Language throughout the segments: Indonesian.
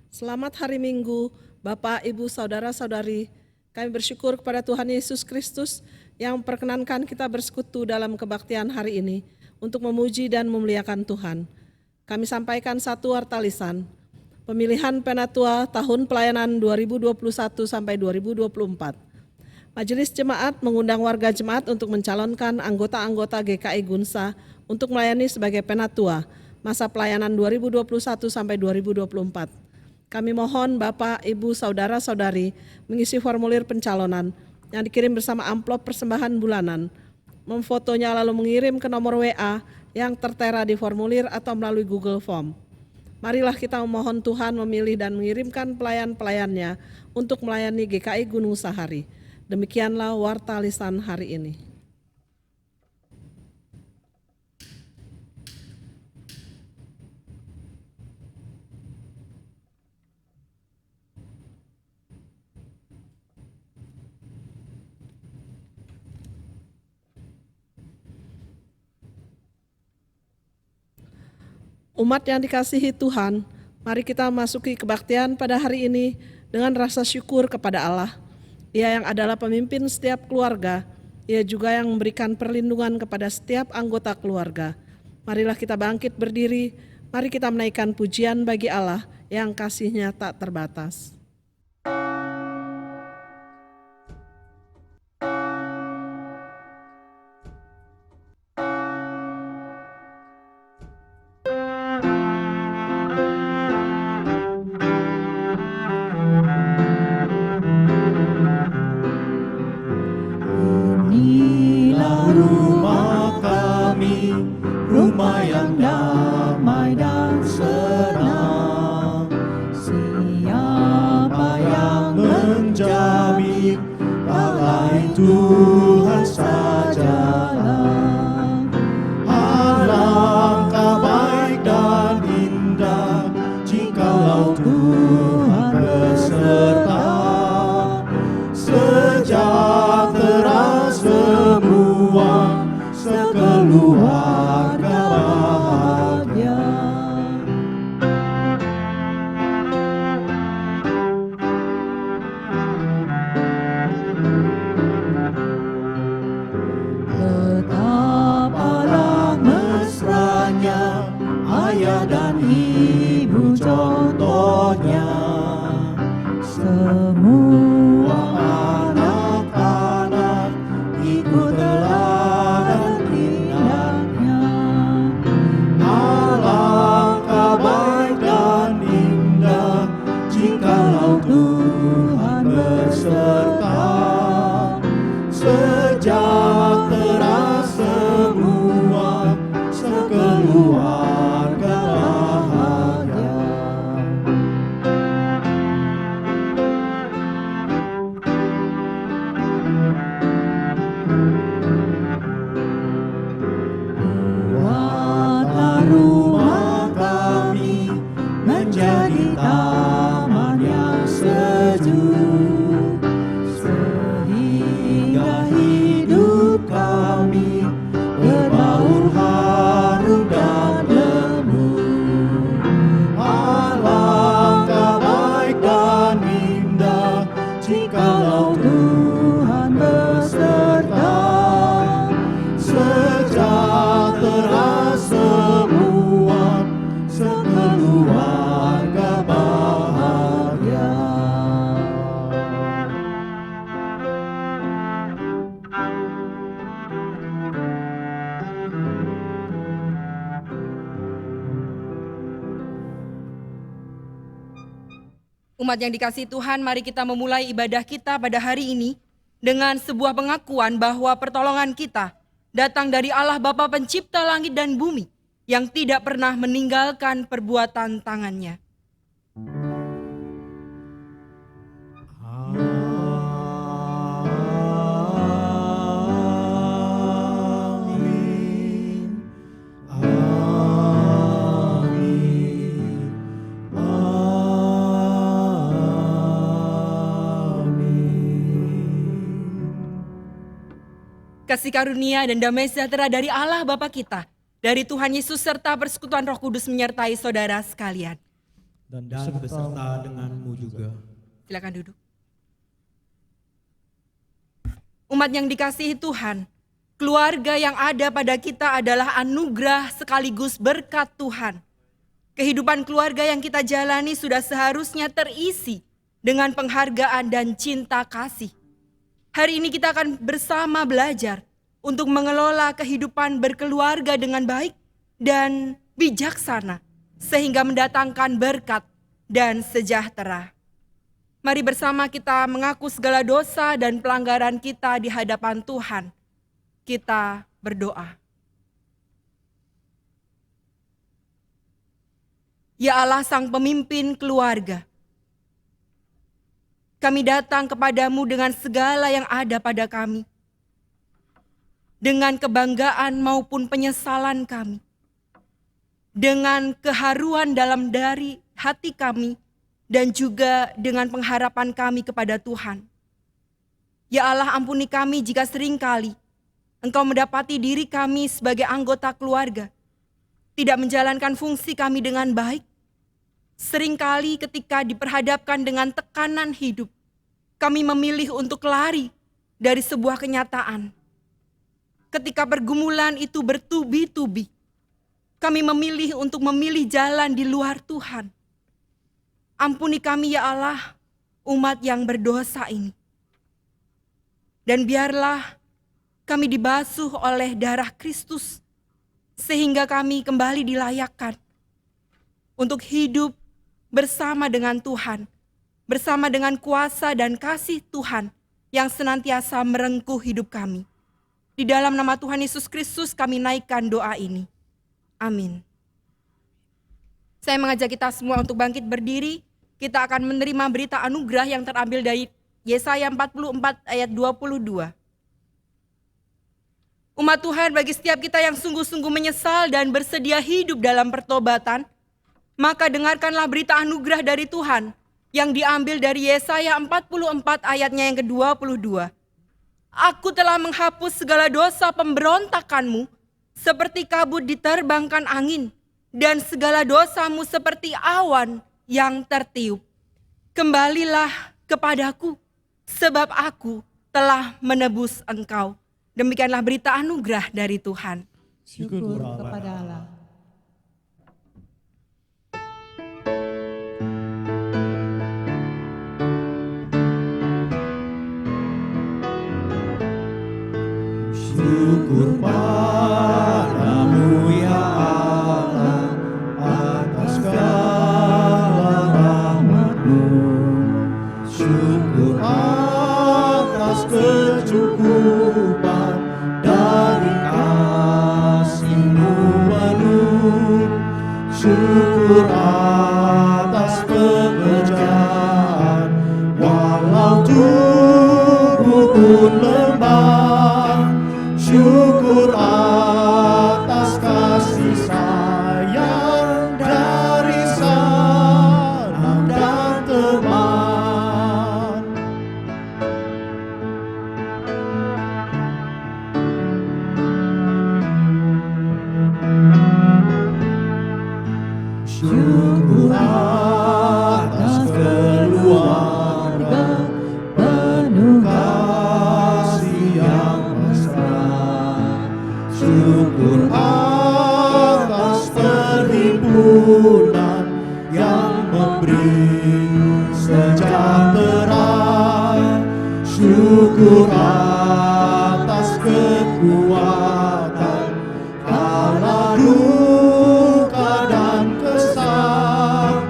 Selamat hari Minggu, Bapak, Ibu, Saudara-saudari. Kami bersyukur kepada Tuhan Yesus Kristus yang memperkenankan kita bersekutu dalam kebaktian hari ini untuk memuji dan memuliakan Tuhan. Kami sampaikan satu warta lisan, pemilihan Penatua tahun pelayanan 2021 sampai 2024. Majelis Jemaat mengundang warga jemaat untuk mencalonkan anggota-anggota GKI Gunsa untuk melayani sebagai Penatua masa pelayanan 2021 sampai 2024. Kami mohon Bapak, Ibu, Saudara-saudari mengisi formulir pencalonan yang dikirim bersama amplop persembahan bulanan, memfotonya lalu mengirim ke nomor WA yang tertera di formulir atau melalui Google Form. Marilah kita memohon Tuhan memilih dan mengirimkan pelayan-pelayannya untuk melayani GKI Gunung Sahari. Demikianlah warta lisan hari ini. Umat yang dikasihi Tuhan, mari kita masuki kebaktian pada hari ini dengan rasa syukur kepada Allah. Ia yang adalah pemimpin setiap keluarga, Ia juga yang memberikan perlindungan kepada setiap anggota keluarga. Marilah kita bangkit berdiri, mari kita menaikkan pujian bagi Allah yang kasih-Nya tak terbatas. Tuhan sajalah. Alangkah baik dan indah jikalau Tuhan beserta. Sejahtera semua, sekeluarga bahagia. Ayah dan ibu contohnya, semua anak-anak ikut teladan indahnya. Alangkah baik dan indah jikalau Tuhan beserta. Sejahtera semua, sekeluarga bahagia. Buatlah rumah kami menjadi taman yang sejuk, sehingga hidup kami berbaur harum dan lembut. Alangkah baik dan indah jikalau Tuhan beserta. Sejahtera semua, sekeluarga bahagia. Umat yang dikasihi Tuhan, mari kita memulai ibadah kita pada hari ini dengan sebuah pengakuan bahwa pertolongan kita datang dari Allah Bapa Pencipta langit dan bumi yang tidak pernah meninggalkan perbuatan tangannya. Kasih karunia dan damai sejahtera dari Allah Bapa kita, dari Tuhan Yesus serta persekutuan Roh Kudus menyertai saudara sekalian. dan beserta denganmu juga. Silakan duduk. Umat yang dikasihi Tuhan, keluarga yang ada pada kita adalah anugerah sekaligus berkat Tuhan. Kehidupan keluarga yang kita jalani sudah seharusnya terisi dengan penghargaan dan cinta kasih. Hari ini kita akan bersama belajar untuk mengelola kehidupan berkeluarga dengan baik dan bijaksana, sehingga mendatangkan berkat dan sejahtera. Mari bersama kita mengaku segala dosa dan pelanggaran kita di hadapan Tuhan. Kita berdoa. Ya Allah, Sang Pemimpin keluarga, kami datang kepadamu dengan segala yang ada pada kami. Dengan kebanggaan maupun penyesalan kami. Dengan keharuan dalam dari hati kami, dan juga dengan pengharapan kami kepada Tuhan. Ya Allah, ampuni kami jika seringkali Engkau mendapati diri kami sebagai anggota keluarga tidak menjalankan fungsi kami dengan baik. Seringkali ketika diperhadapkan dengan tekanan hidup, kami memilih untuk lari dari sebuah kenyataan. Ketika pergumulan itu bertubi-tubi, kami memilih untuk memilih jalan di luar Tuhan. Ampuni kami ya Allah, umat yang berdosa ini. Dan biarlah kami dibasuh oleh darah Kristus, sehingga kami kembali dilayakkan untuk hidup bersama dengan Tuhan, bersama dengan kuasa dan kasih Tuhan yang senantiasa merengkuh hidup kami. Di dalam nama Tuhan Yesus Kristus kami naikkan doa ini. Amin. Saya mengajak kita semua untuk bangkit berdiri. Kita akan menerima berita anugerah yang terambil dari Yesaya 44 ayat 22. Umat Tuhan, bagi setiap kita yang sungguh-sungguh menyesal dan bersedia hidup dalam pertobatan, maka dengarkanlah berita anugerah dari Tuhan yang diambil dari Yesaya 44 ayatnya yang ke-22. Aku telah menghapus segala dosa pemberontakanmu seperti kabut diterbangkan angin, dan segala dosamu seperti awan yang tertiup. Kembalilah kepadaku, sebab aku telah menebus engkau. Demikianlah berita anugerah dari Tuhan. Syukur kepada Allah. Syukur padamu ya Allah atas segala rahmat-Mu. Syukur atas kecukupan dari kasih-Mu penuh. Syukur atas pekerjaan walau tubuh pun lemah. Syukur atas kasih sayang dari sanak dan teman. Syukur atas keluarga penuh kasih yang mesra. Syukur atas perhimpunan yang memberi sejahtera. Syukur atas kekuatan kala duka dan kesal.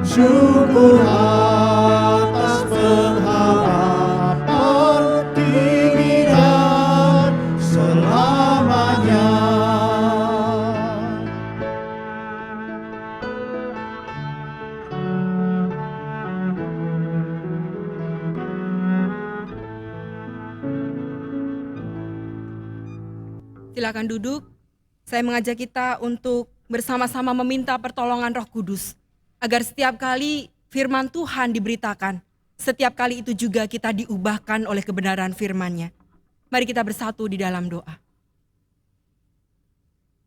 Syukur atas pengharapan tinggi dan selamanya. Silakan duduk. Saya mengajak kita untuk bersama-sama meminta pertolongan Roh Kudus, agar setiap kali firman Tuhan diberitakan, setiap kali itu juga kita diubahkan oleh kebenaran firman-Nya. Mari kita bersatu di dalam doa.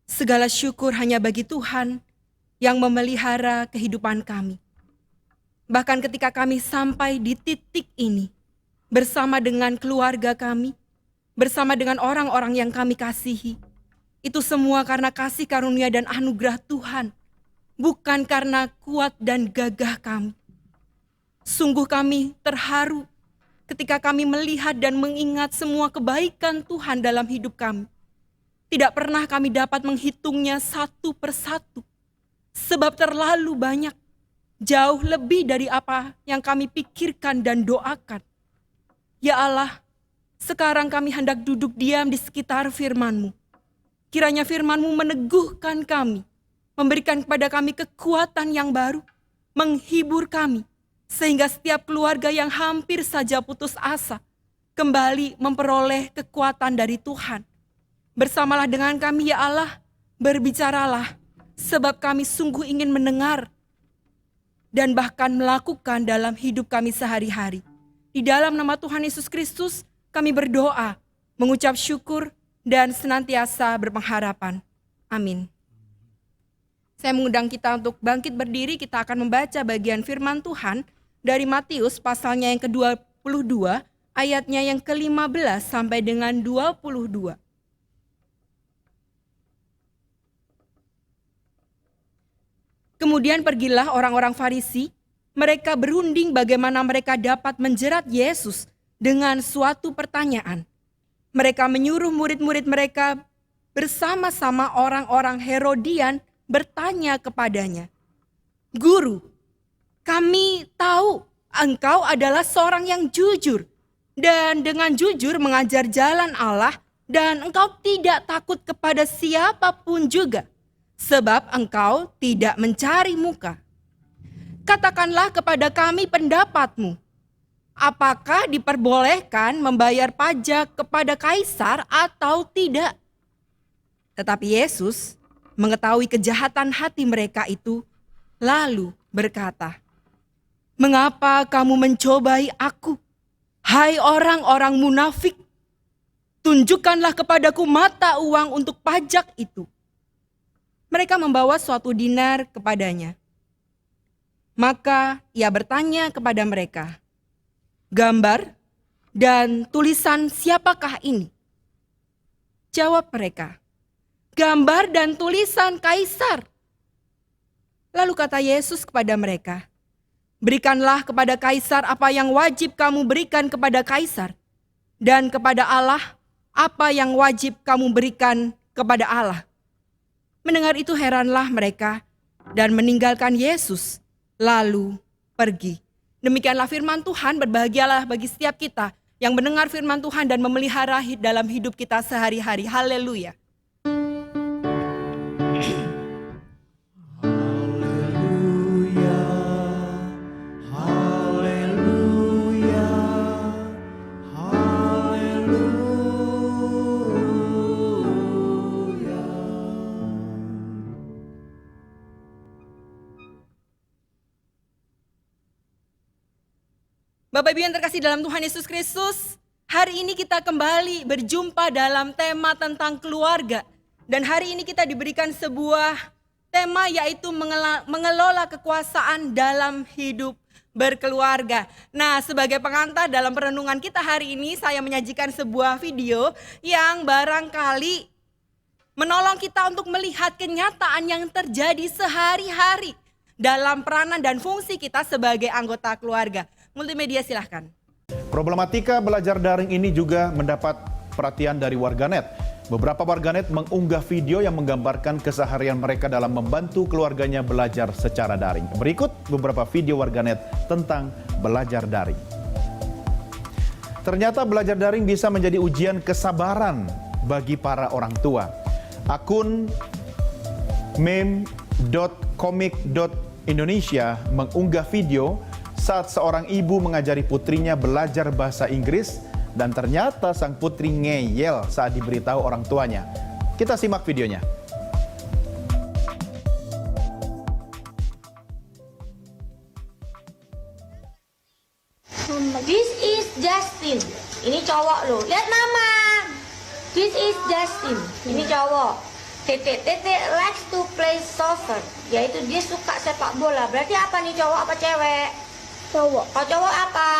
Segala syukur hanya bagi Tuhan yang memelihara kehidupan kami. Bahkan ketika kami sampai di titik ini, bersama dengan keluarga kami, bersama dengan orang-orang yang kami kasihi, itu semua karena kasih karunia dan anugerah Tuhan, bukan karena kuat dan gagah kami. Sungguh kami terharu ketika kami melihat dan mengingat semua kebaikan Tuhan dalam hidup kami. Tidak pernah kami dapat menghitungnya satu persatu, sebab terlalu banyak, jauh lebih dari apa yang kami pikirkan dan doakan. Ya Allah, sekarang kami hendak duduk diam di sekitar firman-Mu. Kiranya firman-Mu meneguhkan kami, memberikan kepada kami kekuatan yang baru, menghibur kami, sehingga setiap keluarga yang hampir saja putus asa, kembali memperoleh kekuatan dari Tuhan. Bersamalah dengan kami ya Allah, berbicaralah, sebab kami sungguh ingin mendengar, dan bahkan melakukan dalam hidup kami sehari-hari. Di dalam nama Tuhan Yesus Kristus, kami berdoa, mengucap syukur, dan senantiasa berpengharapan. Amin. Saya mengundang kita untuk bangkit berdiri, kita akan membaca bagian firman Tuhan dari Matius pasalnya yang ke-22, ayatnya yang ke-15 sampai dengan 22. Kemudian pergilah orang-orang Farisi, mereka berunding bagaimana mereka dapat menjerat Yesus dengan suatu pertanyaan. Mereka menyuruh murid-murid mereka bersama-sama orang-orang Herodian bertanya kepadanya, "Guru, kami tahu engkau adalah seorang yang jujur dan dengan jujur mengajar jalan Allah dan engkau tidak takut kepada siapapun juga, sebab engkau tidak mencari muka. Katakanlah kepada kami pendapatmu. Apakah diperbolehkan membayar pajak kepada kaisar atau tidak?" Tetapi Yesus mengetahui kejahatan hati mereka itu, lalu berkata, "Mengapa kamu mencobai aku, hai orang-orang munafik? Tunjukkanlah kepadaku mata uang untuk pajak itu." Mereka membawa suatu dinar kepadanya. Maka ia bertanya kepada mereka, "Gambar dan tulisan siapakah ini?" Jawab mereka, "Gambar dan tulisan kaisar." Lalu kata Yesus kepada mereka, "Berikanlah kepada kaisar apa yang wajib kamu berikan kepada kaisar, dan kepada Allah apa yang wajib kamu berikan kepada Allah." Mendengar itu heranlah mereka dan meninggalkan Yesus, lalu pergi. Demikianlah firman Tuhan. Berbahagialah bagi setiap kita yang mendengar firman Tuhan dan memelihara dalam hidup kita sehari-hari. Haleluya. Haleluya, haleluya, haleluya. Bapak Ibu yang terkasih dalam Tuhan Yesus Kristus, hari ini kita kembali berjumpa dalam tema tentang keluarga. Dan hari ini kita diberikan sebuah tema, yaitu mengelola kekuasaan dalam hidup berkeluarga. Nah, sebagai pengantar dalam perenungan kita hari ini, saya menyajikan sebuah video yang barangkali menolong kita untuk melihat kenyataan yang terjadi sehari-hari dalam peranan dan fungsi kita sebagai anggota keluarga. Multimedia silahkan. Problematika belajar daring ini juga mendapat perhatian dari warganet. Beberapa warganet mengunggah video yang menggambarkan keseharian mereka dalam membantu keluarganya belajar secara daring. Berikut beberapa video warganet tentang belajar daring. Ternyata belajar daring bisa menjadi ujian kesabaran bagi para orang tua. Akun meme.comic.indonesia mengunggah video saat seorang ibu mengajari putrinya belajar bahasa Inggris dan ternyata sang putri ngeyel saat diberitahu orang tuanya. Kita simak videonya. This is Justin. Ini cowok loh. Lihat mama. This is Justin. Ini cowok. Tete likes to play soccer. Yaitu dia suka sepak bola. Berarti apa nih, cowok apa cewek? Cowok. Kalau cowok apa?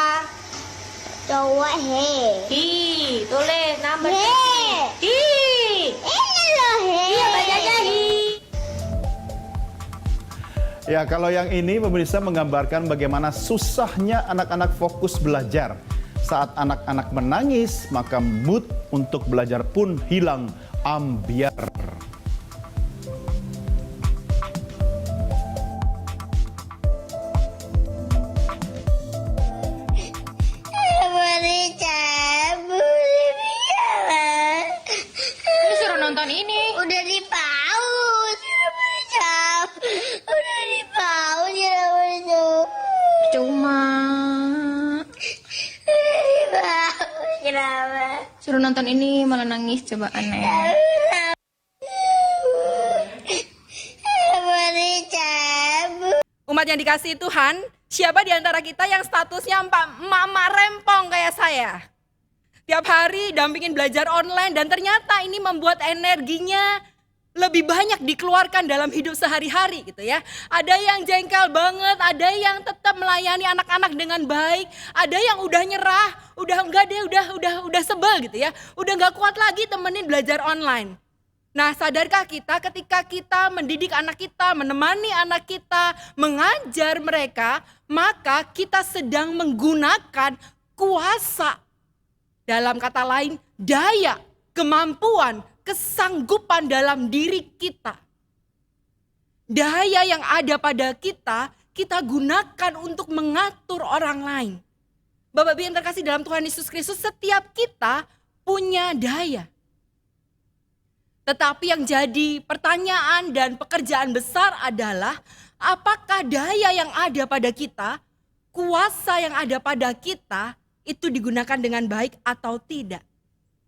Cowok he. Hi, tulis number he. Hi. Ini loh he. Iya, bacanya hi. Ya, kalau yang ini pemirsa menggambarkan bagaimana susahnya anak-anak fokus belajar. Saat anak-anak menangis, maka mood untuk belajar pun hilang ambiar. Beri cabut biar. Ini suruh nonton ini. Udah di pause. Udah di pause. Cuma Kenapa? suruh nonton ini malah nangis, coba aneh. Beri cabut. Umat yang dikasihi Tuhan, siapa di antara kita yang statusnya emak-emak rempong kayak saya? Tiap hari dampingin belajar online dan ternyata ini membuat energinya lebih banyak dikeluarkan dalam hidup sehari-hari gitu ya. Ada yang jengkel banget, ada yang tetap melayani anak-anak dengan baik, ada yang udah nyerah, udah enggak deh, udah sebel gitu ya. Udah enggak kuat lagi temenin belajar online. Nah, sadarkah kita ketika kita mendidik anak kita, menemani anak kita, mengajar mereka, maka kita sedang menggunakan kuasa. Dalam kata lain, daya, kemampuan, kesanggupan dalam diri kita. Daya yang ada pada kita, kita gunakan untuk mengatur orang lain. Bapak Ibu yang terkasih dalam Tuhan Yesus Kristus, setiap kita punya daya. Tetapi yang jadi pertanyaan dan pekerjaan besar adalah apakah daya yang ada pada kita, kuasa yang ada pada kita itu digunakan dengan baik atau tidak.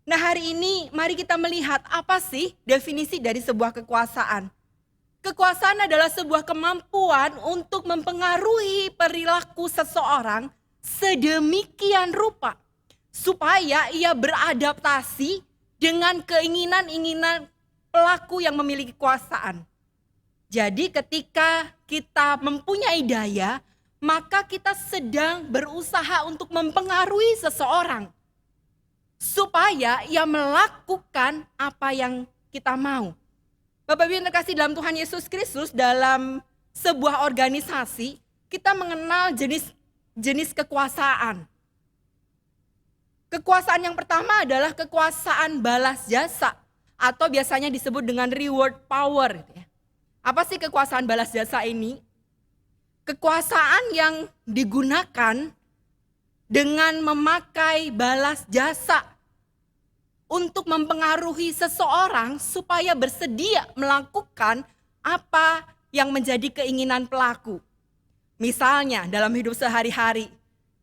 Nah, hari ini mari kita melihat apa sih definisi dari sebuah kekuasaan. Kekuasaan adalah sebuah kemampuan untuk mempengaruhi perilaku seseorang sedemikian rupa supaya ia beradaptasi dengan keinginan-keinginan pelaku yang memiliki kekuasaan. Jadi ketika kita mempunyai daya, maka kita sedang berusaha untuk mempengaruhi seseorang supaya ia melakukan apa yang kita mau. Bapak Ibu yang terkasih dalam Tuhan Yesus Kristus, dalam sebuah organisasi kita mengenal jenis kekuasaan. Kekuasaan yang pertama adalah kekuasaan balas jasa atau biasanya disebut dengan reward power. Apa sih kekuasaan balas jasa ini? Kekuasaan yang digunakan dengan memakai balas jasa untuk mempengaruhi seseorang supaya bersedia melakukan apa yang menjadi keinginan pelaku. Misalnya dalam hidup sehari-hari,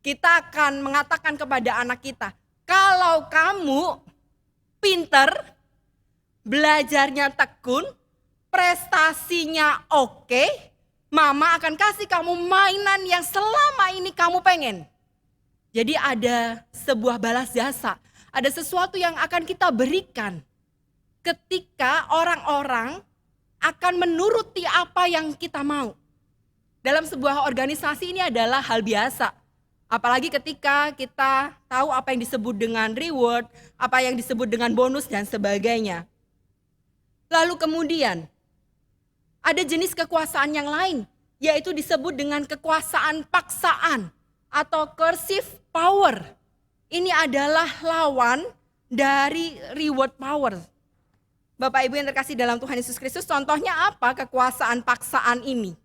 kita akan mengatakan kepada anak kita, kalau kamu pinter, belajarnya tekun, prestasinya oke, mama akan kasih kamu mainan yang selama ini kamu pengen. Jadi ada sebuah balas jasa, ada sesuatu yang akan kita berikan ketika orang-orang akan menuruti apa yang kita mau. Dalam sebuah organisasi ini adalah hal biasa. Apalagi ketika kita tahu apa yang disebut dengan reward, apa yang disebut dengan bonus dan sebagainya. Lalu kemudian ada jenis kekuasaan yang lain, yaitu disebut dengan kekuasaan paksaan atau coercive power. Ini adalah lawan dari reward power. Bapak Ibu yang terkasih dalam Tuhan Yesus Kristus, contohnya apa kekuasaan paksaan ini?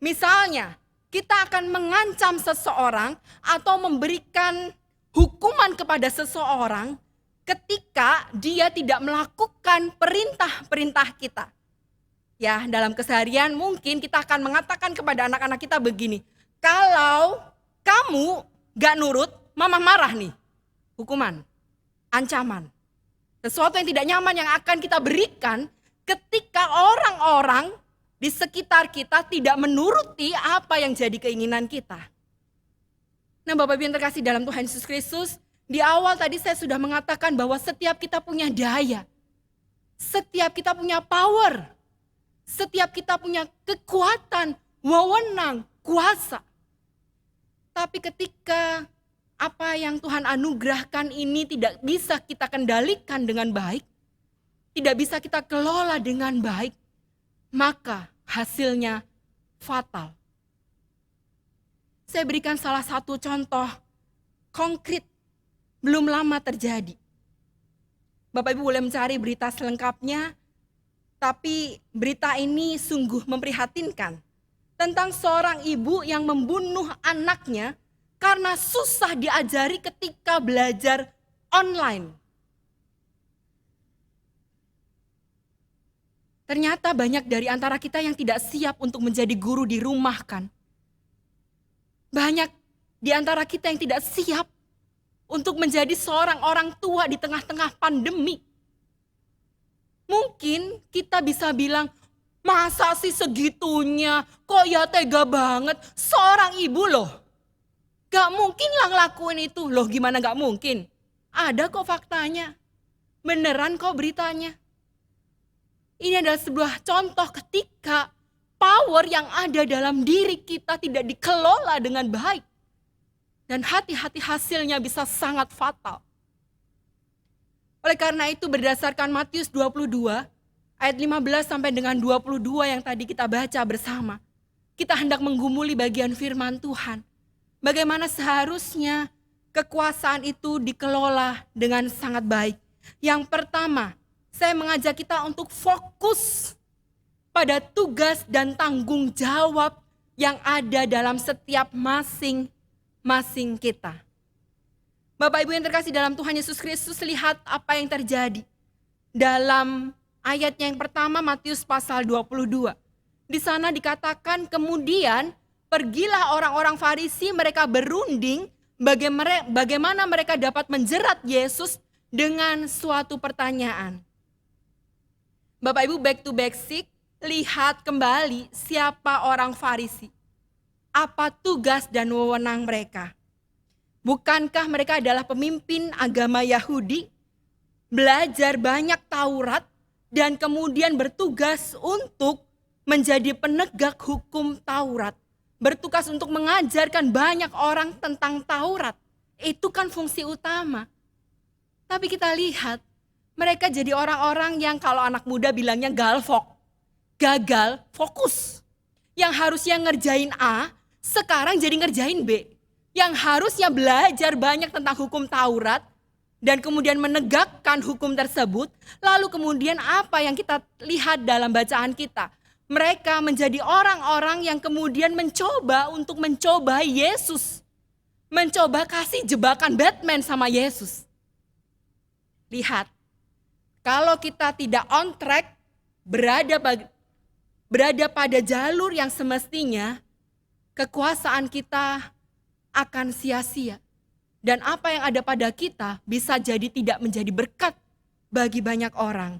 Misalnya, kita akan mengancam seseorang atau memberikan hukuman kepada seseorang ketika dia tidak melakukan perintah-perintah kita. Ya, dalam keseharian mungkin kita akan mengatakan kepada anak-anak kita begini, kalau kamu gak nurut, mama marah nih. Hukuman, ancaman. Sesuatu yang tidak nyaman yang akan kita berikan ketika orang-orang di sekitar kita tidak menuruti apa yang jadi keinginan kita. Nah, Bapak Ibu yang terkasih dalam Tuhan Yesus Kristus, di awal tadi saya sudah mengatakan bahwa setiap kita punya daya. Setiap kita punya power. Setiap kita punya kekuatan, wewenang, kuasa. Tapi ketika apa yang Tuhan anugerahkan ini tidak bisa kita kendalikan dengan baik, tidak bisa kita kelola dengan baik, maka hasilnya fatal. Saya berikan salah satu contoh konkret, belum lama terjadi. Bapak Ibu boleh mencari berita selengkapnya, tapi berita ini sungguh memprihatinkan. Tentang seorang ibu yang membunuh anaknya karena susah diajari ketika belajar online. Ternyata banyak dari antara kita yang tidak siap untuk menjadi guru di rumah kan. Banyak di antara kita yang tidak siap untuk menjadi seorang orang tua di tengah-tengah pandemi. Mungkin kita bisa bilang, masa sih segitunya? Kok ya tega banget? Seorang ibu loh. Gak mungkin lah ngelakuin itu. Loh gimana gak mungkin? Ada kok faktanya. Beneran kok beritanya. Ini adalah sebuah contoh ketika power yang ada dalam diri kita tidak dikelola dengan baik. Dan hati-hati hasilnya bisa sangat fatal. Oleh karena itu berdasarkan Matius 22 ayat 15 sampai dengan 22 yang tadi kita baca bersama. Kita hendak menggumuli bagian firman Tuhan. Bagaimana seharusnya kekuasaan itu dikelola dengan sangat baik. Yang pertama, saya mengajak kita untuk fokus pada tugas dan tanggung jawab yang ada dalam setiap masing-masing kita. Bapak Ibu yang terkasih dalam Tuhan Yesus Kristus, lihat apa yang terjadi. Dalam ayatnya yang pertama Matius pasal 22. Di sana dikatakan kemudian pergilah orang-orang Farisi, mereka berunding bagaimana mereka dapat menjerat Yesus dengan suatu pertanyaan. Bapak Ibu back to basic, lihat kembali siapa orang Farisi. Apa tugas dan wewenang mereka? Bukankah mereka adalah pemimpin agama Yahudi, belajar banyak Taurat, dan kemudian bertugas untuk menjadi penegak hukum Taurat. Bertugas untuk mengajarkan banyak orang tentang Taurat. Itu kan fungsi utama. Tapi kita lihat, mereka jadi orang-orang yang kalau anak muda bilangnya galfok. Gagal fokus. Yang harusnya ngerjain A, sekarang jadi ngerjain B. Yang harusnya belajar banyak tentang hukum Taurat, dan kemudian menegakkan hukum tersebut, lalu kemudian apa yang kita lihat dalam bacaan kita? Mereka menjadi orang-orang yang kemudian mencoba untuk mencobai Yesus. Mencoba kasih jebakan Batman sama Yesus. Lihat, kalau kita tidak on track, berada pada jalur yang semestinya, kekuasaan kita akan sia-sia. Dan apa yang ada pada kita bisa jadi tidak menjadi berkat bagi banyak orang.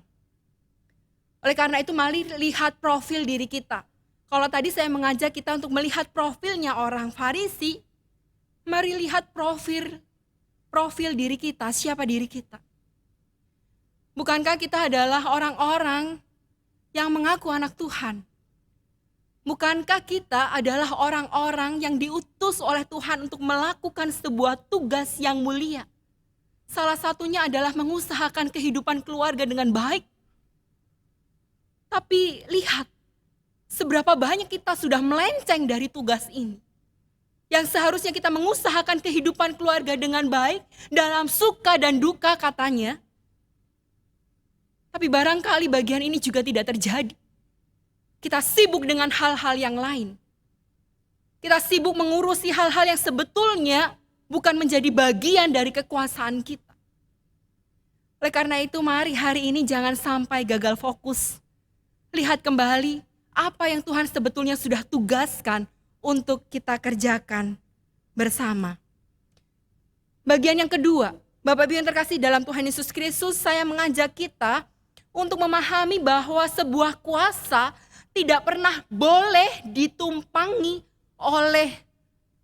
Oleh karena itu mari lihat profil diri kita. Kalau tadi saya mengajak kita untuk melihat profilnya orang Farisi, mari lihat profil diri kita, siapa diri kita. Bukankah kita adalah orang-orang yang mengaku anak Tuhan? Bukankah kita adalah orang-orang yang diutus oleh Tuhan untuk melakukan sebuah tugas yang mulia? Salah satunya adalah mengusahakan kehidupan keluarga dengan baik. Tapi lihat, seberapa banyak kita sudah melenceng dari tugas ini. Yang seharusnya kita mengusahakan kehidupan keluarga dengan baik, dalam suka dan duka katanya. Tapi barangkali bagian ini juga tidak terjadi. Kita sibuk dengan hal-hal yang lain. Kita sibuk mengurusi hal-hal yang sebetulnya bukan menjadi bagian dari kekuasaan kita. Oleh karena itu mari hari ini jangan sampai gagal fokus. Lihat kembali apa yang Tuhan sebetulnya sudah tugaskan untuk kita kerjakan bersama. Bagian yang kedua, Bapak Ibu yang terkasih dalam Tuhan Yesus Kristus, saya mengajak kita untuk memahami bahwa sebuah kuasa tidak pernah boleh ditumpangi oleh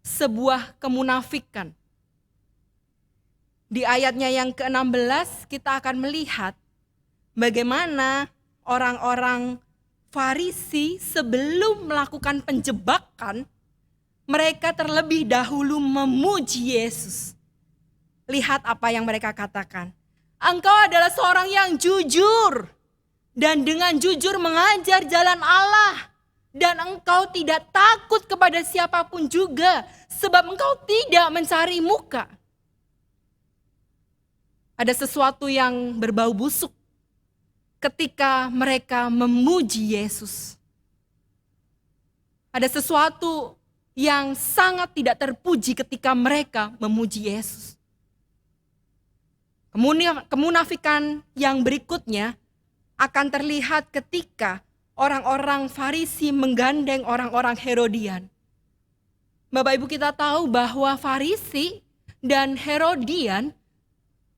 sebuah kemunafikan. Di ayatnya yang ke-16 kita akan melihat bagaimana orang-orang Farisi sebelum melakukan penjebakan, mereka terlebih dahulu memuji Yesus. Lihat apa yang mereka katakan. Engkau adalah seorang yang jujur dan dengan jujur mengajar jalan Allah. Dan engkau tidak takut kepada siapapun juga, sebab engkau tidak mencari muka. Ada sesuatu yang berbau busuk ketika mereka memuji Yesus. Ada sesuatu yang sangat tidak terpuji ketika mereka memuji Yesus. Kemunafikan yang berikutnya akan terlihat ketika orang-orang Farisi menggandeng orang-orang Herodian. Bapak Ibu, kita tahu bahwa Farisi dan Herodian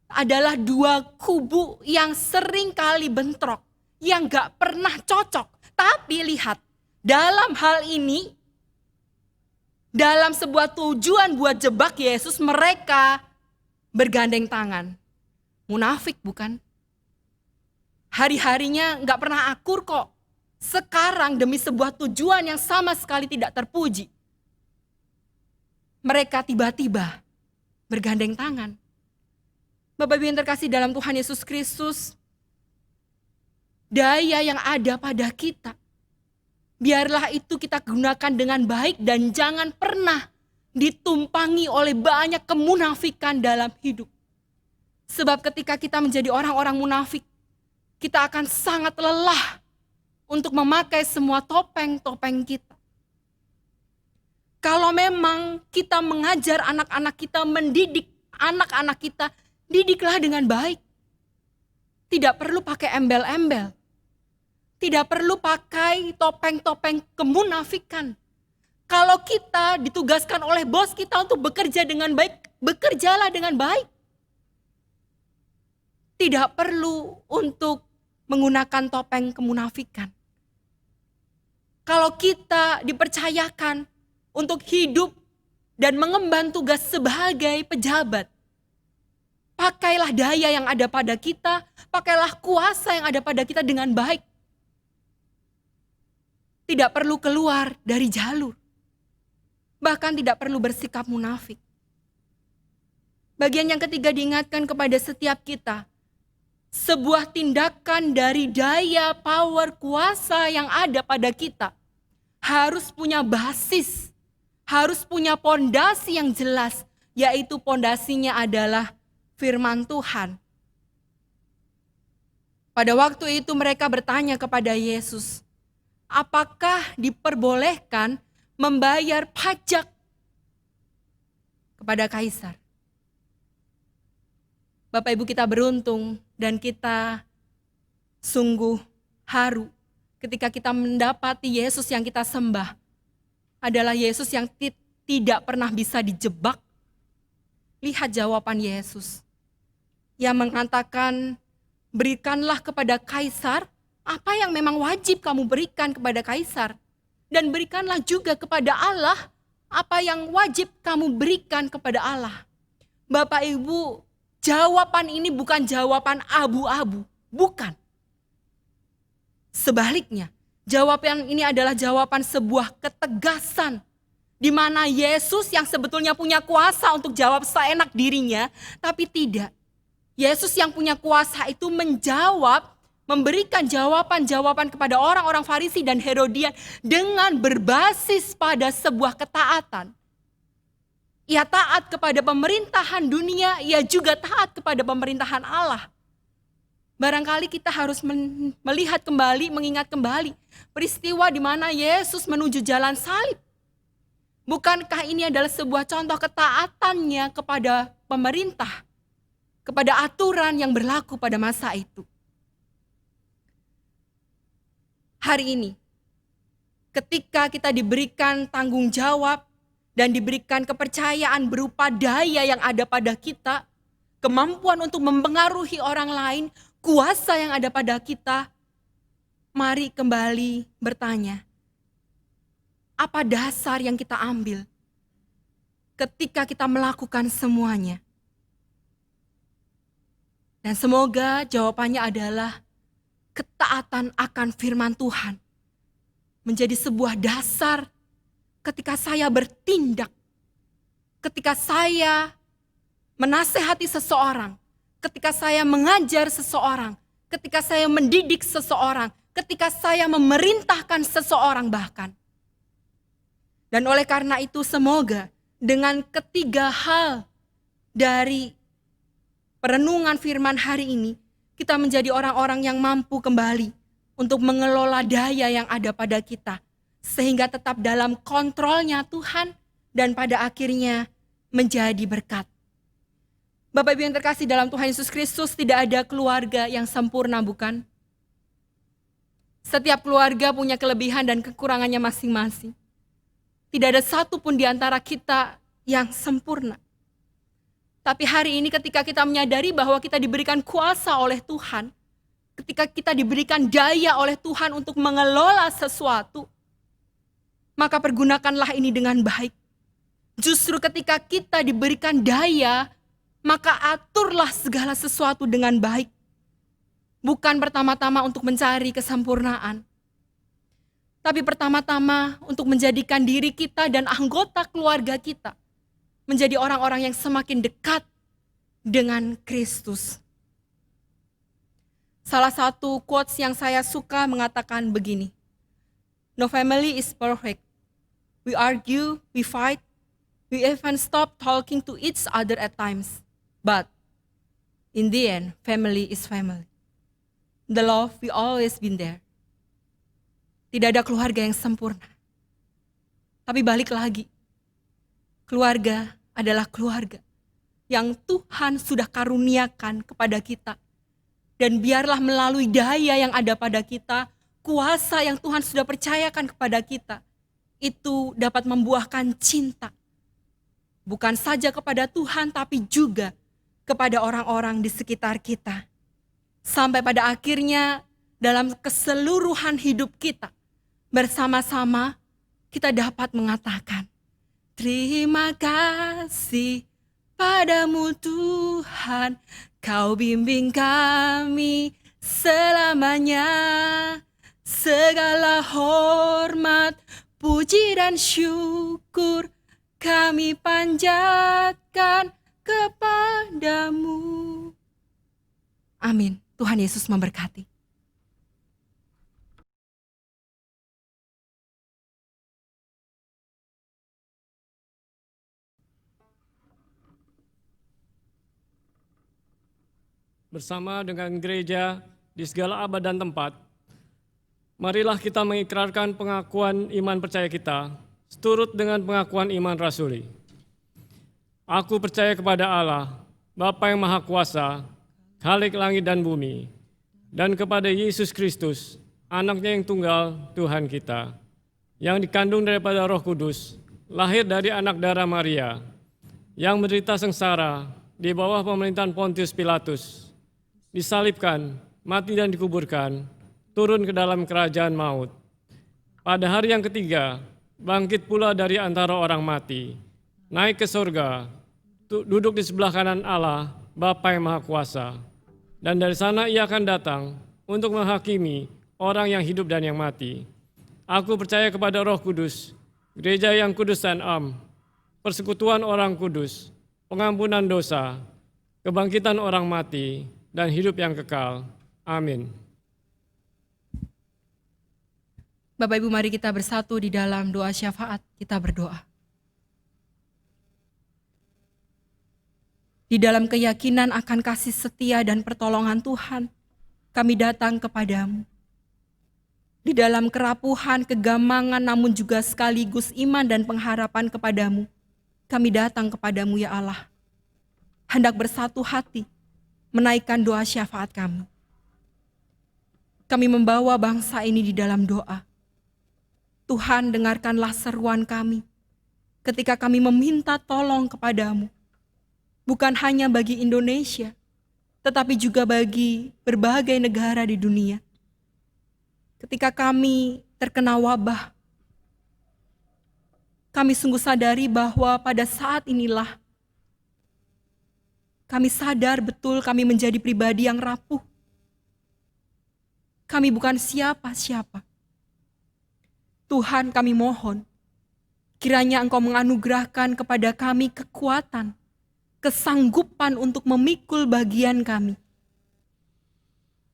adalah dua kubu yang sering kali bentrok, yang gak pernah cocok. Tapi lihat, dalam hal ini, dalam sebuah tujuan buat jebak Yesus, mereka bergandeng tangan. Munafik bukan? Hari-harinya gak pernah akur kok. Sekarang demi sebuah tujuan yang sama sekali tidak terpuji, mereka tiba-tiba bergandeng tangan. Bapak Ibu yang terkasih dalam Tuhan Yesus Kristus, daya yang ada pada kita, biarlah itu kita gunakan dengan baik dan jangan pernah ditumpangi oleh banyak kemunafikan dalam hidup. Sebab ketika kita menjadi orang-orang munafik, kita akan sangat lelah untuk memakai semua topeng-topeng kita. Kalau memang kita mengajar anak-anak kita, mendidik anak-anak kita, didiklah dengan baik. Tidak perlu pakai embel-embel. Tidak perlu pakai topeng-topeng kemunafikan. Kalau kita ditugaskan oleh bos kita untuk bekerja dengan baik, bekerjalah dengan baik. Tidak perlu untuk menggunakan topeng kemunafikan. Kalau kita dipercayakan untuk hidup dan mengemban tugas sebagai pejabat, pakailah daya yang ada pada kita, pakailah kuasa yang ada pada kita dengan baik. Tidak perlu keluar dari jalur, bahkan tidak perlu bersikap munafik. Bagian yang ketiga diingatkan kepada setiap kita, sebuah tindakan dari daya, power, kuasa yang ada pada kita harus punya basis, harus punya pondasi yang jelas, yaitu pondasinya adalah firman Tuhan. Pada waktu itu mereka bertanya kepada Yesus, apakah diperbolehkan membayar pajak kepada kaisar? Bapak Ibu, kita beruntung dan kita sungguh haru ketika kita mendapati Yesus yang kita sembah adalah Yesus yang tidak pernah bisa dijebak. Lihat jawaban Yesus yang mengatakan, berikanlah kepada kaisar apa yang memang wajib kamu berikan kepada kaisar, dan berikanlah juga kepada Allah apa yang wajib kamu berikan kepada Allah. Bapak Ibu, jawaban ini bukan jawaban abu-abu, bukan. Sebaliknya, jawaban ini adalah jawaban sebuah ketegasan, di mana Yesus yang sebetulnya punya kuasa untuk jawab seenak dirinya, tapi tidak. Yesus yang punya kuasa itu menjawab, memberikan jawaban-jawaban kepada orang-orang Farisi dan Herodian dengan berbasis pada sebuah ketaatan. Ia taat kepada pemerintahan dunia, ia juga taat kepada pemerintahan Allah. Barangkali kita harus melihat kembali, mengingat kembali peristiwa di mana Yesus menuju jalan salib. Bukankah ini adalah sebuah contoh ketaatannya kepada pemerintah, kepada aturan yang berlaku pada masa itu? Hari ini, ketika kita diberikan tanggung jawab dan diberikan kepercayaan berupa daya yang ada pada kita, kemampuan untuk mempengaruhi orang lain, kuasa yang ada pada kita, mari kembali bertanya, apa dasar yang kita ambil ketika kita melakukan semuanya? Dan semoga jawabannya adalah ketaatan akan firman Tuhan menjadi sebuah dasar ketika saya bertindak, ketika saya menasehati seseorang, ketika saya mengajar seseorang, ketika saya mendidik seseorang, ketika saya memerintahkan seseorang bahkan. Dan oleh karena itu semoga dengan ketiga hal dari perenungan firman hari ini, kita menjadi orang-orang yang mampu kembali untuk mengelola daya yang ada pada kita, sehingga tetap dalam kontrolnya Tuhan dan pada akhirnya menjadi berkat. Bapak Ibu yang terkasih dalam Tuhan Yesus Kristus, tidak ada keluarga yang sempurna, bukan? Setiap keluarga punya kelebihan dan kekurangannya masing-masing. Tidak ada satu pun di antara kita yang sempurna. Tapi hari ini ketika kita menyadari bahwa kita diberikan kuasa oleh Tuhan, ketika kita diberikan daya oleh Tuhan untuk mengelola sesuatu, maka pergunakanlah ini dengan baik. Justru ketika kita diberikan daya, maka aturlah segala sesuatu dengan baik. Bukan pertama-tama untuk mencari kesempurnaan, tapi pertama-tama untuk menjadikan diri kita dan anggota keluarga kita menjadi orang-orang yang semakin dekat dengan Kristus. Salah satu quotes yang saya suka mengatakan begini, "No family is perfect. We argue, we fight, we even stop talking to each other at times. But in the end, family is family. The love will always been there." Tidak ada keluarga yang sempurna. Tapi balik lagi, keluarga adalah keluarga yang Tuhan sudah karuniakan kepada kita. Dan biarlah melalui daya yang ada pada kita, kuasa yang Tuhan sudah percayakan kepada kita, itu dapat membuahkan cinta. Bukan saja kepada Tuhan, tapi juga kepada orang-orang di sekitar kita. Sampai pada akhirnya dalam keseluruhan hidup kita, bersama-sama kita dapat mengatakan, "Terima kasih padamu Tuhan, Kau bimbing kami selamanya. Segala hormat, puji dan syukur kami panjatkan kepadamu." Amin. Tuhan Yesus memberkati. Bersama dengan gereja di segala abad dan tempat, marilah kita mengikrarkan pengakuan iman percaya kita, seturut dengan pengakuan iman rasuli. Aku percaya kepada Allah, Bapa yang Maha Kuasa, Khalik langit dan bumi, dan kepada Yesus Kristus, anaknya yang tunggal, Tuhan kita, yang dikandung daripada Roh Kudus, lahir dari anak darah Maria, yang menderita sengsara di bawah pemerintahan Pontius Pilatus, disalibkan, mati dan dikuburkan, turun ke dalam kerajaan maut. Pada hari yang ketiga, bangkit pula dari antara orang mati, naik ke surga, duduk di sebelah kanan Allah, Bapa yang Maha Kuasa. Dan dari sana ia akan datang untuk menghakimi orang yang hidup dan yang mati. Aku percaya kepada Roh Kudus, gereja yang kudus dan am, persekutuan orang kudus, pengampunan dosa, kebangkitan orang mati, dan hidup yang kekal. Amin. Bapak Ibu, mari kita bersatu di dalam doa syafaat. Kita berdoa. Di dalam keyakinan akan kasih setia dan pertolongan Tuhan, kami datang kepadamu. Di dalam kerapuhan, kegamangan, namun juga sekaligus iman dan pengharapan kepadamu, kami datang kepadamu ya Allah. Hendak bersatu hati, menaikkan doa syafaat kami. Kami membawa bangsa ini di dalam doa. Tuhan, dengarkanlah seruan kami ketika kami meminta tolong kepadamu. Bukan hanya bagi Indonesia, tetapi juga bagi berbagai negara di dunia. Ketika kami terkena wabah, kami sungguh sadari bahwa pada saat inilah kami sadar betul kami menjadi pribadi yang rapuh. Kami bukan siapa-siapa. Tuhan, kami mohon, Kiranya Engkau menganugerahkan kepada kami kekuatan, kesanggupan untuk memikul bagian kami.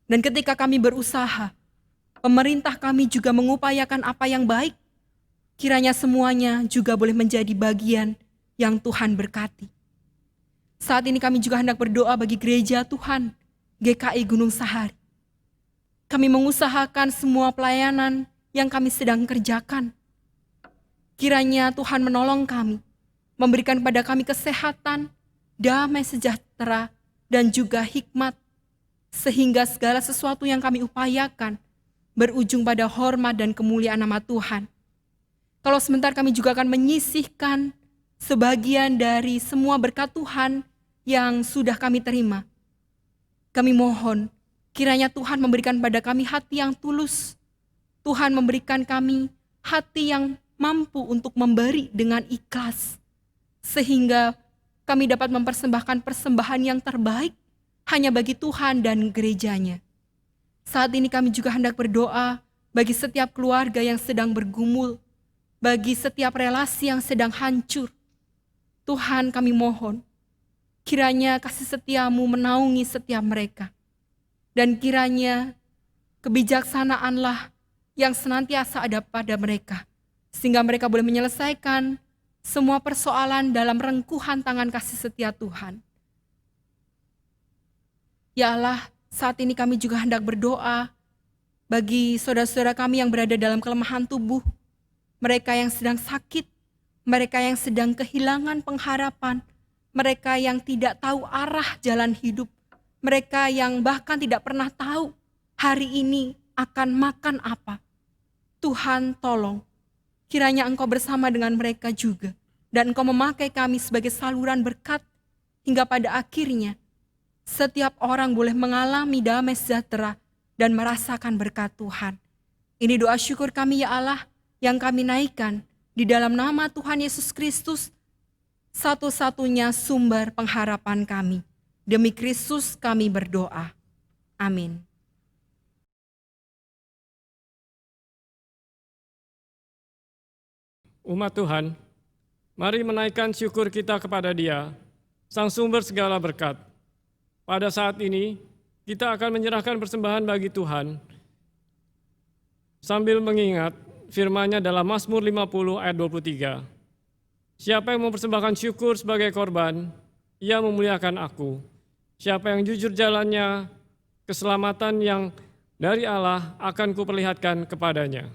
Dan ketika kami berusaha, pemerintah kami juga mengupayakan apa yang baik. Kiranya semuanya juga boleh menjadi bagian yang Tuhan berkati. Saat ini kami juga hendak berdoa bagi gereja Tuhan, GKI Gunung Sahari. Kami mengusahakan semua pelayanan yang kami sedang kerjakan. Kiranya Tuhan menolong kami, memberikan pada kami kesehatan, damai sejahtera, dan juga hikmat, sehingga segala sesuatu yang kami upayakan berujung pada hormat dan kemuliaan nama Tuhan. Kalau sebentar kami juga akan menyisihkan sebagian dari semua berkat Tuhan yang sudah kami terima. Kami mohon, kiranya Tuhan memberikan pada kami hati yang tulus. Tuhan memberikan kami hati yang mampu untuk memberi dengan ikhlas, sehingga kami dapat mempersembahkan persembahan yang terbaik hanya bagi Tuhan dan gerejanya. Saat ini kami juga hendak berdoa bagi setiap keluarga yang sedang bergumul, bagi setiap relasi yang sedang hancur. Tuhan, kami mohon, kiranya kasih setia-Mu menaungi setiap mereka. Dan kiranya kebijaksanaanlah yang senantiasa ada pada mereka, sehingga mereka boleh menyelesaikan semua persoalan dalam rengkuhan tangan kasih setia Tuhan. Ya Allah, saat ini kami juga hendak berdoa bagi saudara-saudara kami yang berada dalam kelemahan tubuh, mereka yang sedang sakit, mereka yang sedang kehilangan pengharapan, mereka yang tidak tahu arah jalan hidup, mereka yang bahkan tidak pernah tahu hari ini akan makan apa. Tuhan tolong, kiranya Engkau bersama dengan mereka juga, dan Engkau memakai kami sebagai saluran berkat, hingga pada akhirnya setiap orang boleh mengalami damai sejahtera dan merasakan berkat Tuhan. Ini doa syukur kami ya Allah yang kami naikkan di dalam nama Tuhan Yesus Kristus, satu-satunya sumber pengharapan kami. Demi Kristus kami berdoa. Amin. Umat Tuhan, mari menaikkan syukur kita kepada Dia, Sang Sumber segala berkat. Pada saat ini, kita akan menyerahkan persembahan bagi Tuhan, sambil mengingat firman-Nya dalam Mazmur 50 ayat 23. Siapa yang mempersembahkan syukur sebagai korban, ia memuliakan aku. Siapa yang jujur jalannya, keselamatan yang dari Allah akan kuperlihatkan kepadanya.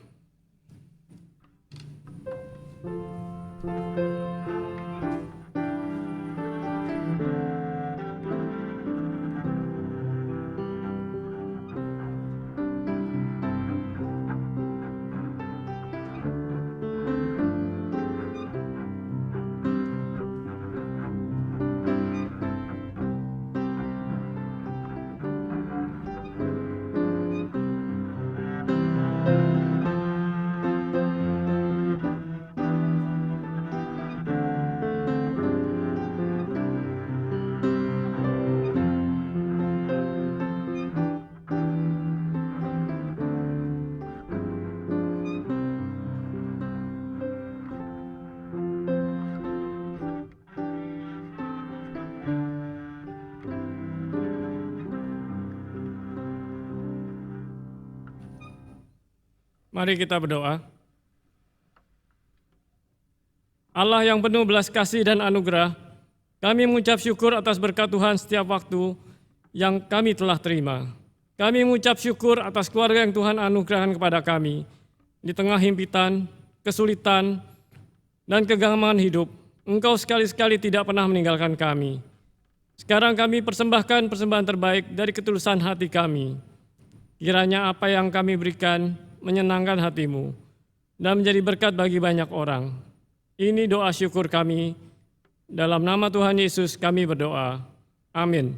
Mari kita berdoa. Allah yang penuh belas kasih dan anugerah, kami mengucap syukur atas berkat Tuhan setiap waktu yang kami telah terima. Kami mengucap syukur atas keluarga yang Tuhan anugerahkan kepada kami. Di tengah himpitan, kesulitan, dan kegagaman hidup, Engkau sekali-sekali tidak pernah meninggalkan kami. Sekarang kami persembahkan persembahan terbaik dari ketulusan hati kami. Kiranya apa yang kami berikan menyenangkan hati-Mu dan menjadi berkat bagi banyak orang. Ini doa syukur kami. Dalam nama Tuhan Yesus kami berdoa. Amin.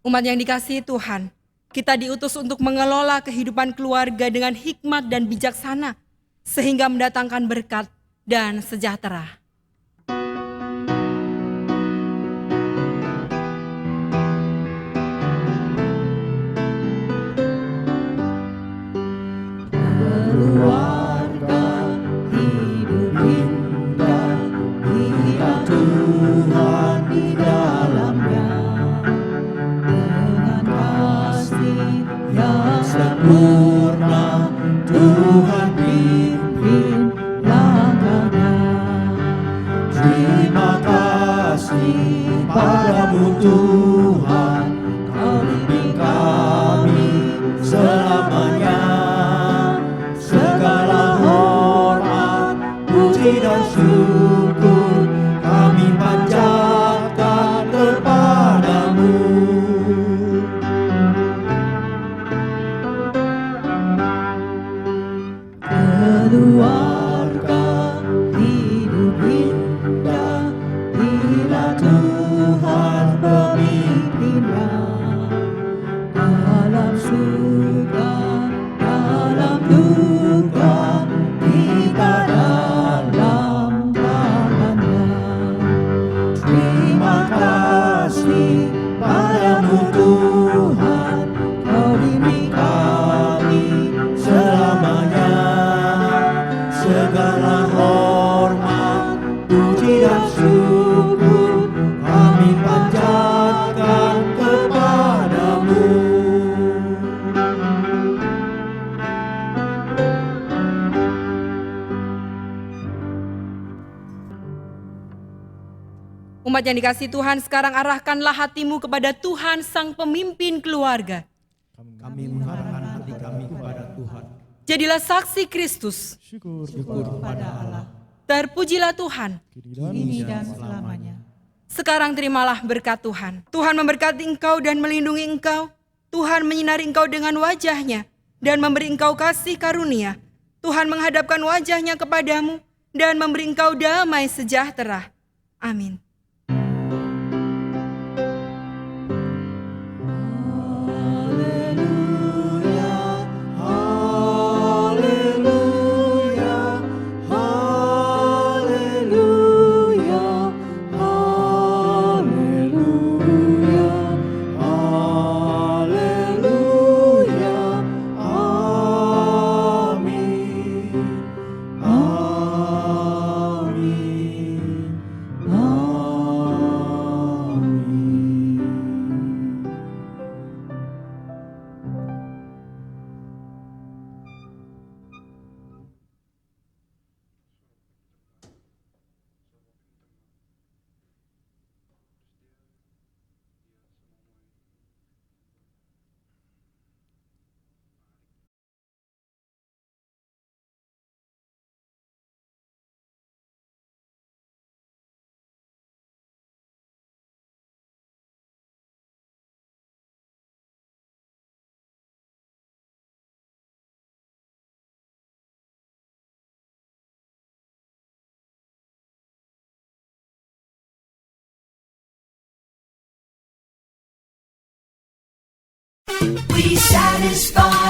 Umat yang dikasihi Tuhan, kita diutus untuk mengelola kehidupan keluarga dengan hikmat dan bijaksana, sehingga mendatangkan berkat dan sejahtera. sempurna, Tuhan pimpin langkahnya. Terima kasih padamu Tuhan, Kau bimbing kami selamanya. Segala hormat, puji dan syukur kami panjatkan kepadamu. Keluarga hidup indah bila Tuhan pemimpinnya. Dalam suka, dalam duka, kita dalam tangannya. Terima kasih padamu Tuhan, Kau bimbing kami selamanya. Segala hormat, puji dan syukur kami panjatkan kepadamu. Umat yang dikasihi Tuhan, sekarang arahkanlah hatimu kepada Tuhan Sang Pemimpin keluarga. Kami mengarahkan hati kami kepada Tuhan. Jadilah saksi Kristus. Syukur kepada Allah, Terpujilah Tuhan. kini dan selamanya. Sekarang terimalah berkat Tuhan. Tuhan memberkati engkau dan melindungi engkau. Tuhan menyinari engkau dengan wajah-Nya dan memberi engkau kasih karunia. Tuhan menghadapkan wajah-Nya kepadamu dan memberi engkau damai sejahtera. Amin. We satisfy